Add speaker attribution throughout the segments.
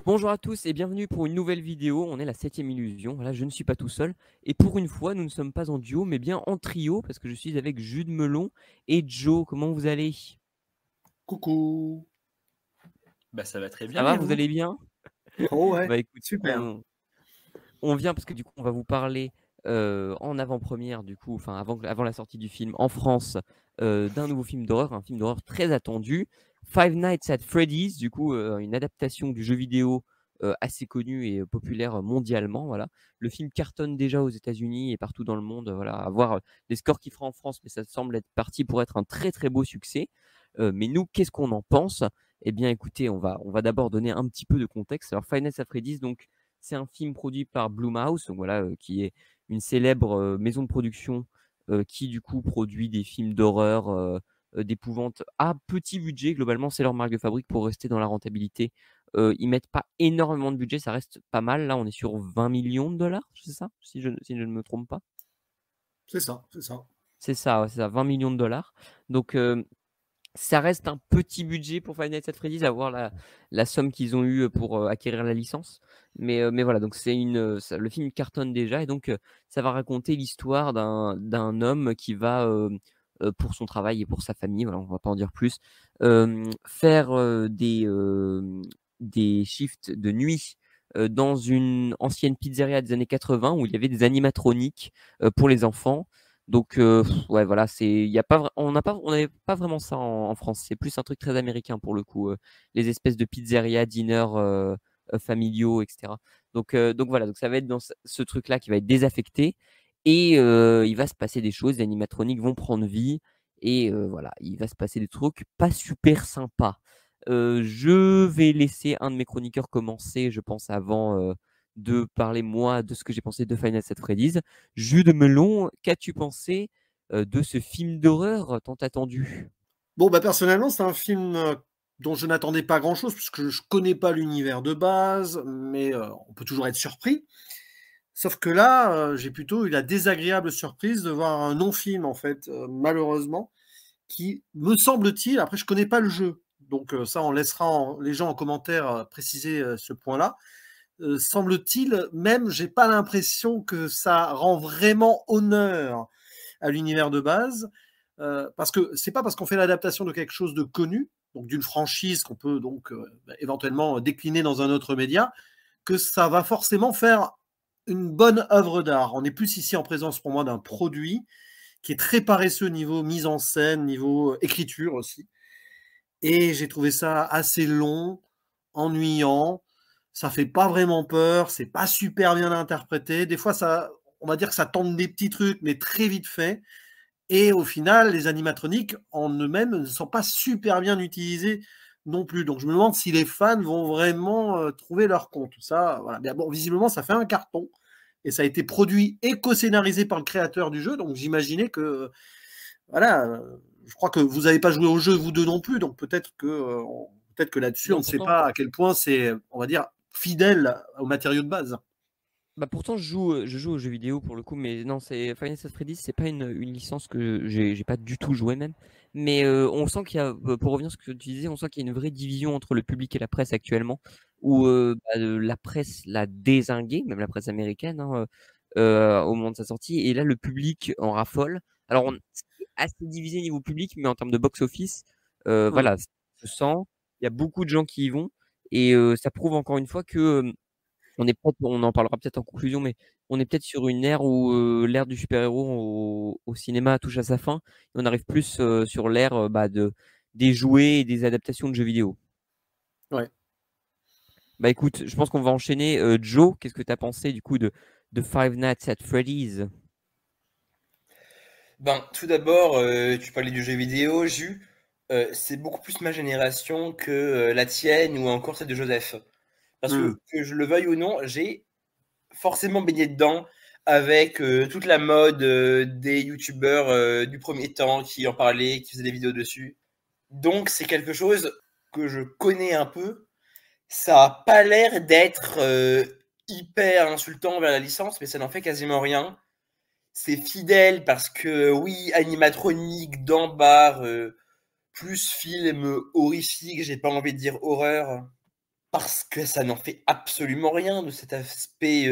Speaker 1: Bonjour à tous et bienvenue pour une nouvelle vidéo. On est la 7e illusion. Voilà, je ne suis pas tout seul. Et pour une fois, nous ne sommes pas en duo, mais bien en trio, parce que je suis avec Jude Melon et Joe. Comment vous allez?
Speaker 2: Coucou.
Speaker 3: Bah, ça va très
Speaker 1: Ça
Speaker 3: bien
Speaker 1: va,
Speaker 3: et
Speaker 1: vous
Speaker 3: vous?
Speaker 1: allez bien?
Speaker 2: Oh ouais,
Speaker 1: Bah écoute,
Speaker 2: super.
Speaker 1: on vient parce que du coup, on va vous parler en avant-première, du coup, enfin avant la sortie du film en France, d'un nouveau film d'horreur, un film d'horreur très attendu. Five Nights at Freddy's, du coup, une adaptation du jeu vidéo assez connu et populaire mondialement. Voilà. Le film cartonne déjà aux États-Unis et partout dans le monde. Voilà, à voir les scores qu'il fera en France, mais ça semble être parti pour être un très très beau succès. Mais nous, qu'est-ce qu'on en pense? Eh bien, écoutez, on va d'abord donner un petit peu de contexte. Alors, Five Nights at Freddy's, donc, c'est un film produit par Blumhouse, donc voilà, qui est une célèbre maison de production qui du coup produit des films d'horreur, d'épouvante à petit budget. Globalement, c'est leur marque de fabrique pour rester dans la rentabilité. Ils mettent pas énormément de budget, ça reste pas mal. Là, on est sur 20 millions de dollars, c'est ça? Si je ne me trompe pas.
Speaker 2: C'est ça, c'est ça.
Speaker 1: C'est ça, ouais, c'est ça, 20 millions de dollars. Donc, ça reste un petit budget pour Five Nights at Freddy's, à voir la somme qu'ils ont eue pour acquérir la licence. Mais voilà, donc le film cartonne déjà et donc ça va raconter l'histoire d'un homme qui va, pour son travail et pour sa famille, voilà, on va pas en dire plus, faire des shifts de nuit dans une ancienne pizzeria des années 80 où il y avait des animatroniques pour les enfants. Donc, ouais, voilà, il y a pas, on n'avait pas vraiment ça en France. C'est plus un truc très américain pour le coup, les espèces de pizzeria, dinner familiaux, etc. Donc voilà, donc ça va être dans ce truc-là qui va être désaffecté et il va se passer des choses. Les animatroniques vont prendre vie et voilà, il va se passer des trucs pas super sympas. Je vais laisser un de mes chroniqueurs commencer, je pense, avant de parler moi de ce que j'ai pensé de Final Fantasy Freddy's. Jude Melon, qu'as-tu pensé de ce film d'horreur tant attendu?
Speaker 2: Bon, bah personnellement, c'est un film dont je n'attendais pas grand-chose, puisque je connais pas l'univers de base, mais on peut toujours être surpris. Sauf que là, j'ai plutôt eu la désagréable surprise de voir un non-film, en fait, malheureusement, qui, me semble-t-il, après je connais pas le jeu, donc ça, on laissera les gens en commentaire préciser ce point-là. Semble-t-il, même, j'ai pas l'impression que ça rend vraiment honneur à l'univers de base, parce que c'est pas parce qu'on fait l'adaptation de quelque chose de connu, donc d'une franchise qu'on peut donc éventuellement décliner dans un autre média, que ça va forcément faire une bonne œuvre d'art. On est plus ici en présence pour moi d'un produit qui est très paresseux niveau mise en scène, niveau écriture aussi. Et j'ai trouvé ça assez long, ennuyant. Ça fait pas vraiment peur, c'est pas super bien interprété. Des fois, ça, on va dire que ça tente des petits trucs, mais très vite fait. Et au final, les animatroniques en eux-mêmes ne sont pas super bien utilisés non plus. Donc je me demande si les fans vont vraiment trouver leur compte. Ça, voilà. Mais bon, visiblement, ça fait un carton. Et ça a été produit et co-scénarisé par le créateur du jeu. Donc j'imaginais que, voilà, je crois que vous n'avez pas joué au jeu, vous deux non plus. Donc peut-être que là-dessus, on
Speaker 1: Non,
Speaker 2: ne sait
Speaker 1: pourtant,
Speaker 2: pas à quel point c'est, on va dire, fidèle au matériau de base.
Speaker 1: bah pourtant je joue aux jeux vidéo pour le coup, mais non, c'est Final Fantasy Freddy's, c'est pas une licence que j'ai pas du tout joué même. Mais on sent qu'il y a, pour revenir sur ce que tu disais, on sent qu'il y a une vraie division entre le public et la presse actuellement, où la presse l'a dézingué, même la presse américaine, hein, au moment de sa sortie, et là le public en raffole. Alors c'est assez divisé niveau public, mais en termes de box-office,
Speaker 2: Hmm.
Speaker 1: voilà, ça se sent. Il y a beaucoup de gens qui y vont, et ça prouve encore une fois que on en parlera peut-être en conclusion, mais on est peut-être sur une ère où l'ère du super-héros au cinéma touche à sa fin. Et on arrive plus sur l'ère des jouets et des adaptations de jeux vidéo.
Speaker 2: Ouais.
Speaker 1: Bah écoute, je pense qu'on va enchaîner. Joe, qu'est-ce que tu as pensé du coup de Five Nights at Freddy's?
Speaker 3: Ben, tout d'abord, tu parlais du jeu vidéo, Jus. C'est beaucoup plus ma génération que la tienne ou encore celle de Joseph. Parce
Speaker 2: Hmm.
Speaker 3: que je le veuille ou non, j'ai forcément baigné dedans avec toute la mode des youtubeurs du premier temps qui en parlaient, qui faisaient des vidéos dessus. Donc c'est quelque chose que je connais un peu. Ça a pas l'air d'être hyper insultant envers la licence, mais ça n'en fait quasiment rien. C'est fidèle parce que oui, animatronique, d'embarre, plus film horrifique, j'ai pas envie de dire horreur. Parce que ça n'en fait absolument rien de cet aspect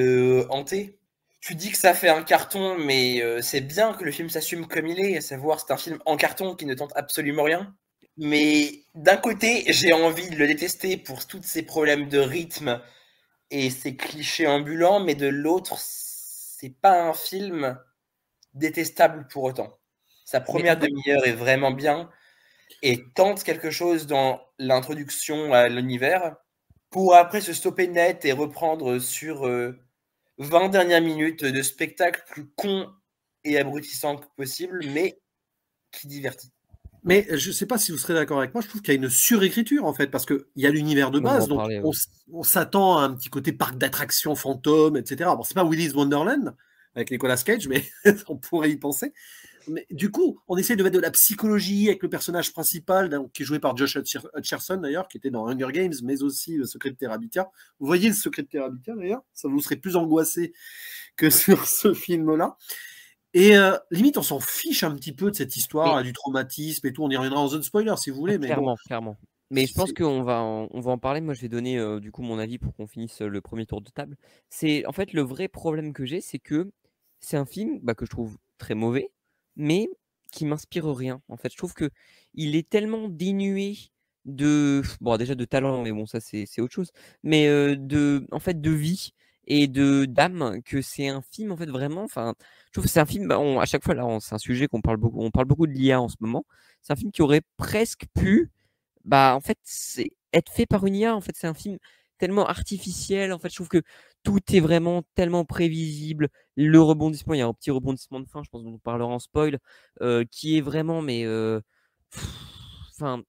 Speaker 3: hanté. Tu dis que ça fait un carton, mais c'est bien que le film s'assume comme il est, à savoir c'est un film en carton qui ne tente absolument rien. Mais d'un côté, j'ai envie de le détester pour tous ces problèmes de rythme et ces clichés ambulants, mais de l'autre, c'est pas un film détestable pour autant. Sa première demi-heure est vraiment bien et tente quelque chose dans l'introduction à l'univers pour après se stopper net et reprendre sur 20 dernières minutes de spectacle plus con et abrutissant que possible, mais qui divertit.
Speaker 2: Mais je ne sais pas si vous serez d'accord avec moi, je trouve qu'il y a une surécriture en fait, parce qu'il y a l'univers de base, donc on s'attend à un petit côté parc d'attractions fantômes, etc. Bon, c'est pas Willy's Wonderland avec Nicolas Cage, mais on pourrait y penser. Mais du coup, on essaie de mettre de la psychologie avec le personnage principal, donc, qui est joué par Josh Hutcherson d'ailleurs, qui était dans Hunger Games, mais aussi Le Secret de Terabithia. Vous voyez Le Secret de Terabithia d'ailleurs, ça vous serait plus angoissé que sur ce film-là. Et limite, on s'en fiche un petit peu de cette histoire, du traumatisme et tout. On y reviendra en zone spoiler si vous voulez. Mais
Speaker 1: clairement, clairement. Mais je pense qu'on va en parler. Moi, je vais donner du coup mon avis pour qu'on finisse le premier tour de table. C'est en fait le vrai problème que j'ai, c'est que c'est un film que je trouve très mauvais, mais qui m'inspire rien. En fait, je trouve que il est tellement dénué de déjà de talent, mais bon ça c'est autre chose. Mais en fait de vie et d'âme, que c'est un film en fait vraiment. Enfin, je trouve que c'est un film. À chaque fois là, c'est un sujet qu'on parle beaucoup. On parle beaucoup de l'IA en ce moment. C'est un film qui aurait presque pu, en fait, c'est être fait par une IA. En fait, c'est un film tellement artificiel. En fait, je trouve que tout est vraiment tellement prévisible. Le rebondissement, il y a un petit rebondissement de fin, je pense dont on parlera en spoil, qui est vraiment, enfin,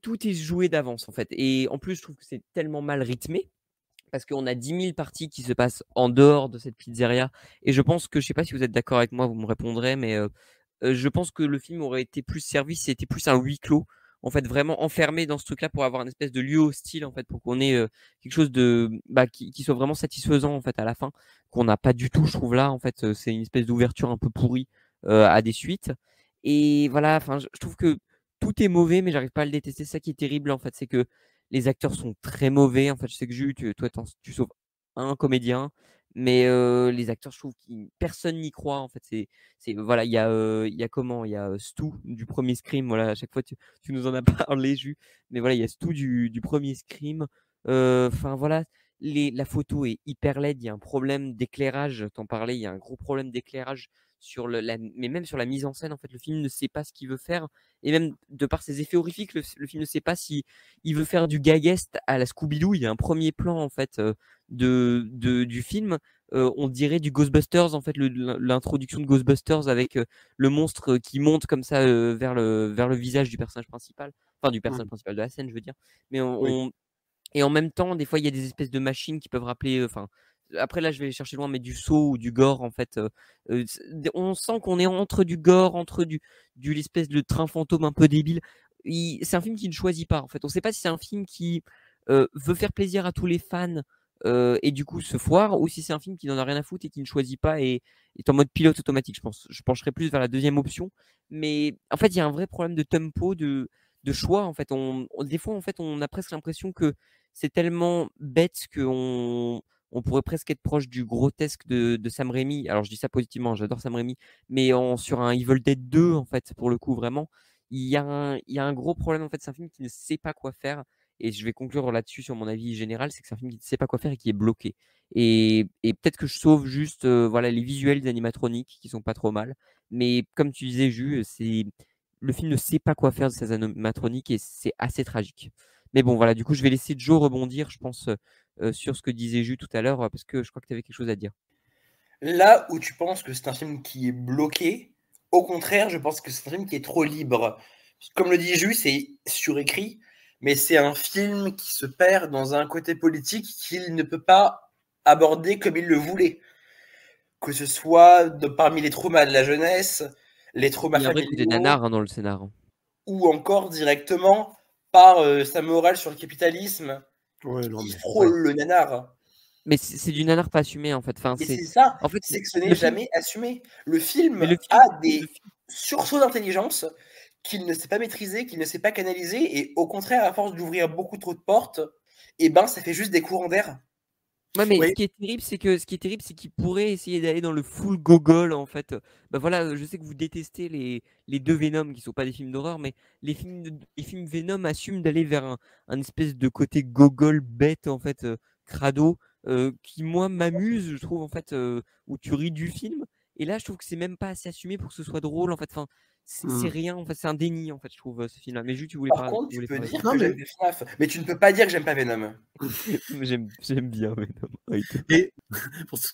Speaker 1: tout est joué d'avance en fait. Et en plus, je trouve que c'est tellement mal rythmé parce qu'on a 10 000 parties qui se passent en dehors de cette pizzeria. Et je pense que, je sais pas si vous êtes d'accord avec moi, vous me répondrez, mais je pense que le film aurait été plus servi si c'était plus un huis clos, en fait, vraiment enfermé dans ce truc-là pour avoir une espèce de lieu hostile, en fait, pour qu'on ait quelque chose de qui soit vraiment satisfaisant en fait à la fin, qu'on n'a pas du tout, je trouve là, en fait, c'est une espèce d'ouverture un peu pourrie à des suites. Et voilà, enfin, je trouve que tout est mauvais, mais j'arrive pas à le détester. C'est ça qui est terrible, en fait, c'est que les acteurs sont très mauvais. En fait, je sais que Jules, toi, tu sauves un comédien, mais les acteurs, je trouve que personne n'y croit. En fait, voilà, il y a comment, il y a Stu du premier Scream. Voilà, à chaque fois tu nous en as parlé, Jules, mais voilà, il y a Stu du premier Scream. Enfin voilà, la photo est hyper laide. Il y a un problème d'éclairage. T'en parlais, il y a un gros problème d'éclairage mais même sur la mise en scène. En fait, le film ne sait pas ce qu'il veut faire, et même de par ses effets horrifiques, le film ne sait pas si il veut faire du gageste à la Scooby-Doo. Il y a un premier plan en fait du film, on dirait du Ghostbusters, en fait, l'introduction de Ghostbusters avec le monstre qui monte comme ça vers le visage du personnage principal, enfin du personnage principal de la scène, je veux dire. Mais et en même temps, des fois, il y a des espèces de machines qui peuvent rappeler, enfin. Après là, je vais chercher loin, mais du saut ou du gore, en fait, on sent qu'on est entre du gore, entre l'espèce de train fantôme un peu débile. C'est un film qui ne choisit pas, en fait. On ne sait pas si c'est un film qui veut faire plaisir à tous les fans et du coup se foire, ou si c'est un film qui n'en a rien à foutre et qui ne choisit pas et est en mode pilote automatique. Je pense, je pencherais plus vers la deuxième option. Mais en fait, il y a un vrai problème de tempo, de choix. En fait, des fois, en fait, on a presque l'impression que c'est tellement bête qu'on pourrait presque être proche du grotesque de Sam Raimi. Alors je dis ça positivement, j'adore Sam Raimi, mais sur un Evil Dead 2, en fait, pour le coup, vraiment, il y a un gros problème. En fait, c'est un film qui ne sait pas quoi faire. Et je vais conclure là-dessus sur mon avis général, c'est que c'est un film qui ne sait pas quoi faire et qui est bloqué. Et peut-être que je sauve juste voilà, les visuels des animatroniques qui sont pas trop mal. Mais comme tu disais, Jus, le film ne sait pas quoi faire de ces animatroniques et c'est assez tragique. Mais bon, voilà, du coup, je vais laisser Joe rebondir, je pense, sur ce que disait Jus tout à l'heure, parce que je crois que tu avais quelque chose à dire.
Speaker 3: Là où tu penses que c'est un film qui est bloqué, au contraire, je pense que c'est un film qui est trop libre. Comme le dit Jus, c'est surécrit, mais c'est un film qui se perd dans un côté politique qu'il ne peut pas aborder comme il le voulait. Que ce soit parmi les traumas de la jeunesse, les traumas familiaux.
Speaker 1: Il y a un vrai côté nanar dans le scénar.
Speaker 3: Ou encore directement par sa morale sur le capitalisme.
Speaker 2: Ouais, non,
Speaker 3: qui frôle le nanar.
Speaker 1: Mais c'est du nanar pas assumé, en fait. Enfin,
Speaker 3: c'est ça,
Speaker 1: en fait,
Speaker 3: c'est que ce n'est jamais assumé. Le film a des sursauts d'intelligence qu'il ne sait pas maîtriser, qu'il ne sait pas canaliser, et au contraire, à force d'ouvrir beaucoup trop de portes, et ben ça fait juste des courants d'air.
Speaker 1: Ouais, mais
Speaker 2: Oui.
Speaker 1: ce qui est terrible, c'est qu'il pourrait essayer d'aller dans le full gogol, en fait. Bah voilà, je sais que vous détestez les deux Venom qui sont pas des films d'horreur, mais les films Venom assument d'aller vers un espèce de côté gogol bête, en fait, crado, qui moi m'amuse, je trouve, en fait, où tu ris du film. Et là, je trouve que c'est même pas assez assumé pour que ce soit drôle, en fait. Enfin, c'est rien, en fait, c'est un déni, en fait, je trouve, ce film-là. Mais juste, tu voulais
Speaker 3: Par
Speaker 1: parler.
Speaker 3: contre,
Speaker 1: Tu
Speaker 3: tu
Speaker 1: voulais
Speaker 3: peux
Speaker 1: parler.
Speaker 3: dire
Speaker 2: Non,
Speaker 3: que
Speaker 2: mais-
Speaker 3: j'aime des FNAF, mais tu ne peux pas dire que j'aime pas Venom.
Speaker 1: J'aime bien Venom. Right.
Speaker 2: Et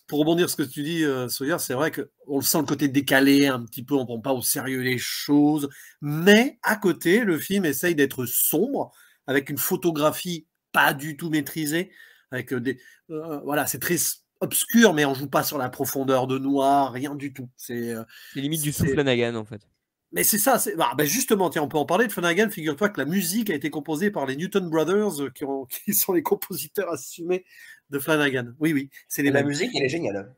Speaker 2: pour rebondir sur ce que tu dis, Sawyer, c'est vrai qu'on le sent le côté décalé un petit peu, on ne prend pas au sérieux les choses, mais à côté, le film essaye d'être sombre, avec une photographie pas du tout maîtrisée, avec voilà, c'est très obscur, mais on joue pas sur la profondeur de noir, rien du tout.
Speaker 1: C'est limite du
Speaker 2: c'est-
Speaker 1: souffle Flanagan, en fait.
Speaker 2: Mais c'est ça, justement, tiens, on peut en parler de Flanagan. Figure-toi que la musique a été composée par les Newton Brothers, qui sont les compositeurs assumés de Flanagan. Oui, oui, c'est les
Speaker 3: La
Speaker 2: mêmes.
Speaker 3: musique, elle est géniale.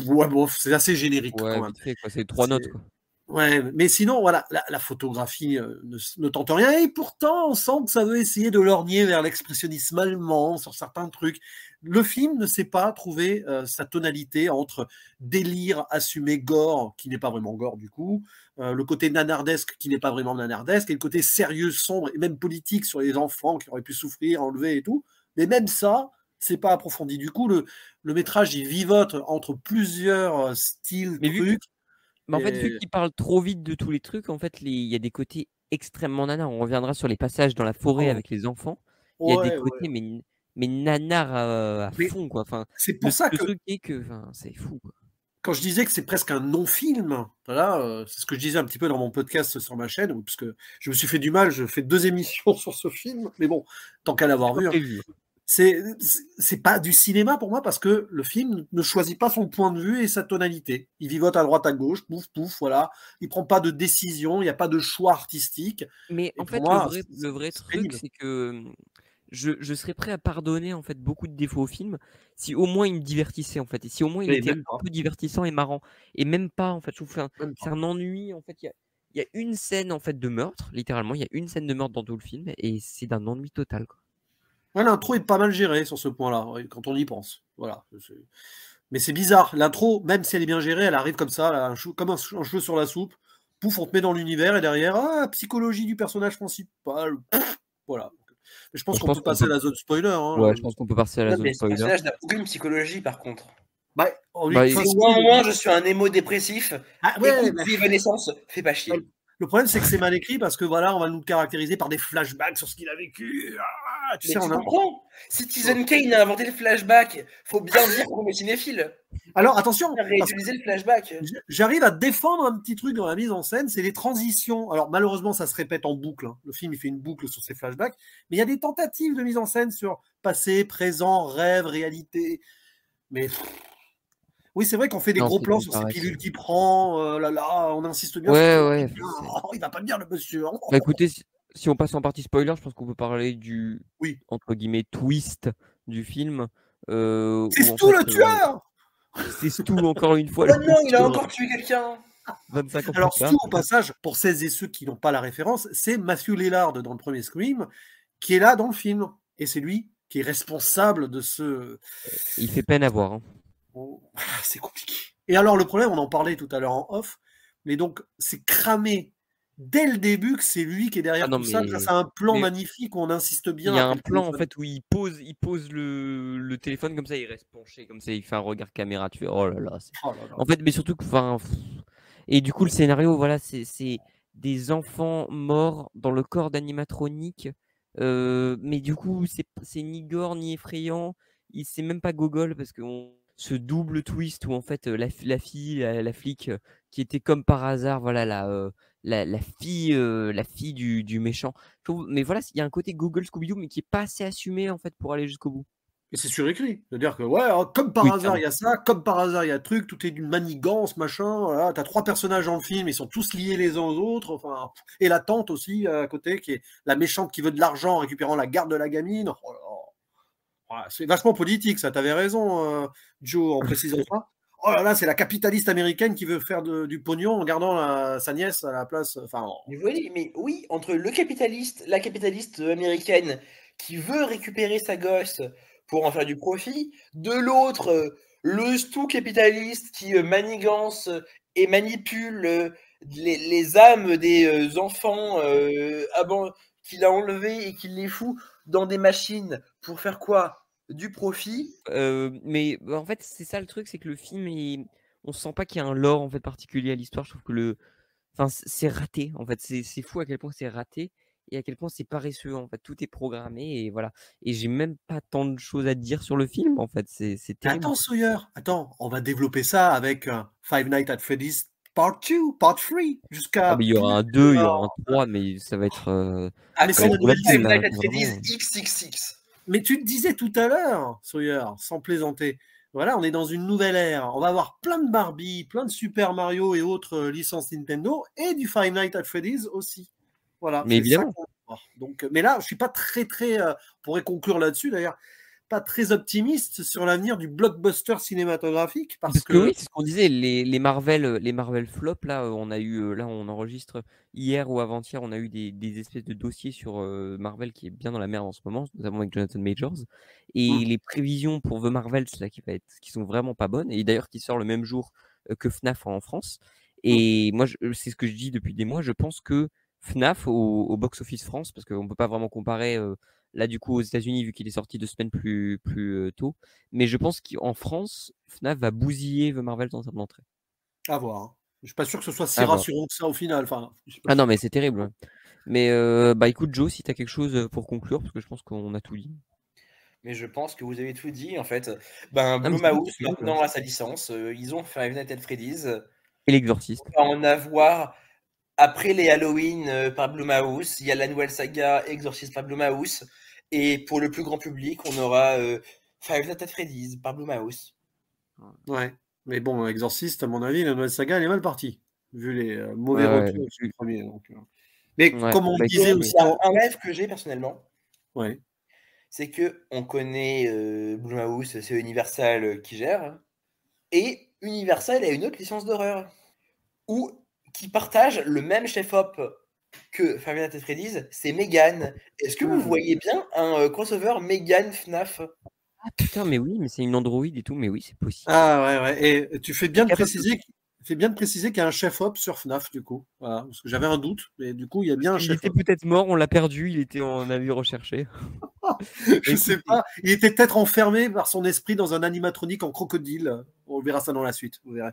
Speaker 2: Ouais, bon, c'est assez générique
Speaker 1: Ouais,
Speaker 2: quand même.
Speaker 1: vite fait, quoi. C'est 3 notes,
Speaker 2: C'est-
Speaker 1: quoi.
Speaker 2: Ouais, mais sinon, voilà, la photographie ne tente rien. Et pourtant, on sent que ça veut essayer de lorgner vers l'expressionnisme allemand sur certains trucs. Le film ne sait pas trouver sa tonalité entre délire assumé gore, qui n'est pas vraiment gore du coup, le côté nanardesque, qui n'est pas vraiment nanardesque, et le côté sérieux, sombre, et même politique sur les enfants qui auraient pu souffrir, enlever et tout. Mais même ça, c'est pas approfondi. Du coup, le métrage, il vivote entre plusieurs styles,
Speaker 1: Mais
Speaker 2: trucs.
Speaker 1: en fait, vu
Speaker 2: Et...
Speaker 1: qu'il parle trop vite de tous les trucs, en fait, il y a des côtés extrêmement nanars. On reviendra sur les passages dans la forêt
Speaker 2: Oh,
Speaker 1: avec les enfants. Il y a des
Speaker 2: ouais, ouais.
Speaker 1: côtés, mais nanars à
Speaker 2: Mais
Speaker 1: fond, quoi. Enfin,
Speaker 2: c'est pour ça
Speaker 1: le
Speaker 2: que
Speaker 1: truc est que, enfin, c'est fou, quoi.
Speaker 2: quand je disais que c'est presque un non-film, voilà, c'est ce que je disais un petit peu dans mon podcast sur ma chaîne, parce que je me suis fait du mal, je fais 2 émissions sur ce film, mais bon, tant qu'à l'avoir
Speaker 1: Pas
Speaker 2: vu, hein,
Speaker 1: prévu.
Speaker 2: c'est pas du cinéma pour moi, parce que le film ne choisit pas son point de vue et sa tonalité. Il vivote à droite, à gauche, pouf, pouf, voilà. Il prend pas de décision, il n'y a pas de choix artistique.
Speaker 1: Mais
Speaker 2: Et
Speaker 1: en
Speaker 2: pour
Speaker 1: fait, le
Speaker 2: moi,
Speaker 1: vrai
Speaker 2: c'est
Speaker 1: truc,
Speaker 2: pénible.
Speaker 1: c'est que je serais prêt à pardonner en fait beaucoup de défauts au film si au moins il me divertissait en fait et si au moins il
Speaker 2: Mais
Speaker 1: était
Speaker 2: même
Speaker 1: un
Speaker 2: pas,
Speaker 1: peu divertissant et marrant et même pas en fait je trouve que
Speaker 2: même
Speaker 1: c'est
Speaker 2: pas.
Speaker 1: un ennui en fait il y a une scène en fait de meurtre littéralement il y a une scène de meurtre dans tout le film et c'est d'un ennui total quoi.
Speaker 2: Ouais, l'intro est pas mal gérée sur ce point-là, ouais, quand on y pense. Voilà. Mais c'est bizarre. L'intro, même si elle est bien gérée, elle arrive comme ça, là, comme un cheveu sur la soupe. Pouf, on te met dans l'univers et derrière, psychologie du personnage principal. Pff, voilà. Mais je
Speaker 1: Bon,
Speaker 2: pense
Speaker 1: je
Speaker 2: qu'on
Speaker 1: pense
Speaker 2: peut
Speaker 1: qu'on
Speaker 2: passer
Speaker 1: peut
Speaker 2: à la zone spoiler. Hein.
Speaker 1: ouais je pense qu'on peut passer à la
Speaker 3: Non,
Speaker 1: zone
Speaker 3: mais ce
Speaker 1: spoiler.
Speaker 3: personnage n'a aucune psychologie, par contre.
Speaker 2: Bah, on lui...
Speaker 1: Bah,
Speaker 2: enfin,
Speaker 3: C'est
Speaker 2: si,
Speaker 3: ouin ouin, je suis un émo dépressif.
Speaker 2: ah, ouais,
Speaker 3: Écoute
Speaker 2: mais...
Speaker 3: Vive Naissance, fais pas
Speaker 2: ouais,
Speaker 3: chier.
Speaker 2: le problème, c'est que c'est mal écrit parce que voilà, on va nous caractériser par des flashbacks sur ce qu'il a vécu. Tu
Speaker 3: Mais
Speaker 2: sais,
Speaker 3: tu
Speaker 2: on a...
Speaker 3: comprends? Citizen Kane a inventé le flashback. Faut bien dire qu'on est cinéphile.
Speaker 2: Alors, attention,
Speaker 3: Il a
Speaker 2: parce que
Speaker 3: réutilisé le flashback.
Speaker 2: j'arrive à défendre un petit truc dans la mise en scène, c'est les transitions. Alors malheureusement, ça se répète en boucle. Hein. Le film, il fait une boucle sur ses flashbacks, mais il y a des tentatives de mise en scène sur passé, présent, rêve, réalité. Mais oui, c'est vrai qu'on fait des
Speaker 1: non
Speaker 2: gros
Speaker 1: c'est
Speaker 2: plans sur ces
Speaker 1: pareil,
Speaker 2: pilules qu'il prend. On insiste bien sur
Speaker 1: ouais
Speaker 2: ça.
Speaker 1: ouais
Speaker 2: Il va pas bien le monsieur. Oh.
Speaker 1: bah écoutez si on passe en partie spoiler je pense qu'on peut parler du
Speaker 2: Oui,
Speaker 1: entre guillemets twist du film où
Speaker 2: c'est
Speaker 1: en
Speaker 2: tout
Speaker 1: fait
Speaker 2: le tueur.
Speaker 1: c'est Stu encore une fois
Speaker 3: Oh
Speaker 1: le
Speaker 3: non, il a
Speaker 1: tueur
Speaker 3: encore tué quelqu'un.
Speaker 1: 25 ans plus
Speaker 2: Alors Stu,
Speaker 1: tard.
Speaker 2: au passage, pour celles et ceux qui n'ont pas la référence, c'est Matthew Lillard dans le premier Scream qui est là dans le film, et c'est lui qui est responsable de ce.
Speaker 1: Il fait peine à voir. Hein.
Speaker 2: Oh, c'est compliqué. Et alors, le problème, on en parlait tout à l'heure en off, mais donc, c'est cramé dès le début que c'est lui qui est
Speaker 1: Ah
Speaker 2: derrière
Speaker 1: non,
Speaker 2: tout ça, grâce à un plan
Speaker 1: mais
Speaker 2: magnifique où on insiste
Speaker 1: il
Speaker 2: bien
Speaker 1: y a
Speaker 2: après
Speaker 1: un
Speaker 2: le
Speaker 1: plan en
Speaker 2: téléphone.
Speaker 1: fait où il pose le téléphone comme ça, il reste penché comme ça, il fait un regard caméra. Tu fais oh là là.
Speaker 2: Oh là là.
Speaker 1: En fait, mais surtout que, enfin, et du coup le scénario, voilà, c'est des enfants morts dans le corps d'animatronique, mais du coup c'est ni gore ni effrayant. C'est même pas gogol parce que ce double twist où en fait la fille, la flic qui était comme par hasard, voilà la fille du méchant. Mais voilà, il y a un côté Google Scooby-Doo, mais qui est pas assez assumé en fait pour aller jusqu'au bout.
Speaker 2: Et c'est surécrit. C'est-à-dire que, ouais, comme par
Speaker 1: Oui,
Speaker 2: hasard,
Speaker 1: clairement.
Speaker 2: il y a ça, comme par hasard, il y a truc, tout est d'une manigance, machin. Voilà. T'as 3 personnages dans le film, ils sont tous liés les uns aux autres. Enfin, et la tante aussi, à côté, qui est la méchante qui veut de l'argent en récupérant la garde de la gamine. Oh là là. Ouais, c'est vachement politique, ça. T'avais raison, Joe, en précisant ça. oh là là, c'est la capitaliste américaine qui veut faire du pognon en gardant sa nièce à la place. Enfin,
Speaker 3: Mais voyez, mais oui, entre la capitaliste américaine qui veut récupérer sa gosse pour en faire du profit, de l'autre, le stou capitaliste qui manigance et manipule les âmes des enfants qu'il a enlevés et qu'il les fout dans des machines pour faire quoi? Du profit.
Speaker 1: Mais en fait, c'est ça le truc, c'est que le film, on sent pas qu'il y a un lore en fait particulier à l'histoire. Je trouve que enfin, c'est raté. En fait, c'est fou à quel point c'est raté et à quel point c'est paresseux. En fait, tout est programmé et voilà. Et j'ai même pas tant de choses à dire sur le film. En fait, c'est terrible.
Speaker 2: attends, Sawyer, attends, on va développer ça avec Five Nights at Freddy's Part 2, Part 3, jusqu'à.
Speaker 1: Mais il y aura un 2, il y aura un 3, mais ça va être.
Speaker 3: À
Speaker 2: mais
Speaker 1: ça va
Speaker 2: c'est
Speaker 1: être volatile,
Speaker 3: Five
Speaker 1: là,
Speaker 3: Nights at Freddy's
Speaker 1: vraiment.
Speaker 3: XXX.
Speaker 2: Mais tu te disais tout à l'heure, Sawyer, sans plaisanter, voilà, on est dans une nouvelle ère. On va avoir plein de Barbie, plein de Super Mario et autres licences Nintendo, et du Five Nights at Freddy's aussi. Voilà,
Speaker 1: Mais
Speaker 2: c'est ça
Speaker 1: évidemment.
Speaker 2: qu'on va voir. Donc, mais là, je suis pas très, on pourrait conclure là-dessus d'ailleurs, pas très optimiste sur l'avenir du blockbuster cinématographique
Speaker 1: Parce
Speaker 2: parce
Speaker 1: que oui,
Speaker 2: que.
Speaker 1: c'est ce qu'on disait, les Marvel flop, là, on a eu, là, on enregistre hier ou avant-hier, on a eu des espèces de dossiers sur Marvel qui est bien dans la merde en ce moment, notamment avec Jonathan Majors. Et les prévisions pour The Marvels, là, qui sont vraiment pas bonnes, et d'ailleurs qui sort le même jour que FNAF en France. Et moi, c'est ce que je dis depuis des mois, je pense que FNAF au box-office France, parce qu'on ne peut pas vraiment comparer là, du coup, aux États-Unis, vu qu'il est sorti 2 semaines plus tôt. Mais je pense qu'en France, FNAF va bousiller The Marvels en termes d'entrée.
Speaker 2: À voir. Hein. Je suis pas sûr que ce soit si
Speaker 1: À voir.
Speaker 2: rassurant que ça au final. Enfin, je suis pas
Speaker 1: Ah non,
Speaker 2: sûr.
Speaker 1: mais c'est terrible. Ouais. Mais bah écoute, Joe, si tu as quelque chose pour conclure, parce que je pense qu'on a tout dit.
Speaker 3: Mais je pense que vous avez tout dit en fait. Ben,
Speaker 1: Ah, mais c'est bon,
Speaker 3: Blumhouse
Speaker 1: c'est terrible.
Speaker 3: maintenant a sa licence. Ils ont fait Five Nights at Freddy's.
Speaker 1: Et l'exorciste.
Speaker 3: On va en avoir après les Halloween par Blumhouse. Il y a la nouvelle saga Exorcist par Blumhouse. Et pour le plus grand public, on aura Five Nights at Freddy's par Blumhouse.
Speaker 2: Ouais. Mais bon, Exorcist, à mon avis, la nouvelle saga, elle est mal partie, vu les mauvais
Speaker 1: Ouais,
Speaker 2: retours sur le premier. Donc, mais
Speaker 1: ouais.
Speaker 2: comme on
Speaker 1: Bah,
Speaker 2: disait
Speaker 1: écoute,
Speaker 3: Il
Speaker 2: aussi
Speaker 3: y a un rêve que j'ai personnellement,
Speaker 2: ouais.
Speaker 3: c'est que on connaît Blumhouse, c'est Universal qui gère, et Universal a une autre licence d'horreur, ou qui partage le même chef-op que Five Nights at Freddy's, c'est Megan. Est-ce que vous voyez bien un crossover Megan FNAF?
Speaker 1: Ah putain, mais oui, mais c'est une Android et tout, mais oui, c'est possible.
Speaker 2: Ah ouais, ouais. Et tu fais bien de
Speaker 1: Capable
Speaker 2: préciser, qu'il y a un chef-op sur FNAF, du coup. Voilà, parce que j'avais un doute, mais du coup, il y a bien un
Speaker 1: Il était
Speaker 2: chef-op.
Speaker 1: peut-être mort, on l'a perdu, on a vu recherché.
Speaker 2: Je sais pas. Il était peut-être enfermé par son esprit dans un animatronique en crocodile. On verra ça dans la suite, vous verrez.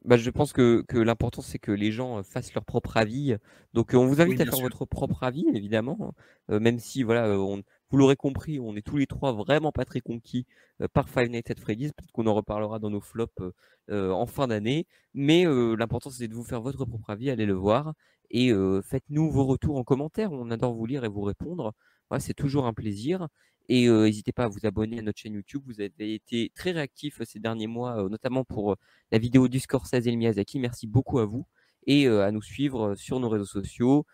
Speaker 1: Bah, je pense que l'important, c'est que les gens fassent leur propre avis. Donc, on vous
Speaker 2: Oui,
Speaker 1: invite à
Speaker 2: bien
Speaker 1: faire
Speaker 2: sûr.
Speaker 1: votre propre avis, évidemment. Même si, voilà, vous l'aurez compris, on est tous les trois vraiment pas très conquis par Five Nights at Freddy's. Peut-être qu'on en reparlera dans nos flops en fin d'année. Mais l'important, c'est de vous faire votre propre avis, allez le voir. Et faites-nous vos retours en commentaire. On adore vous lire et vous répondre. Voilà, c'est toujours un plaisir. Et n'hésitez pas à vous abonner à notre chaîne YouTube. Vous avez été très réactifs ces derniers mois, notamment pour la vidéo du Scorsese et le Miyazaki. Merci beaucoup à vous et à nous suivre sur nos réseaux sociaux,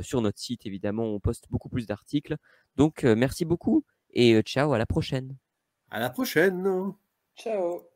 Speaker 1: sur notre site évidemment, on poste beaucoup plus d'articles. Donc merci beaucoup et ciao, à la prochaine.
Speaker 2: À la prochaine.
Speaker 3: Ciao.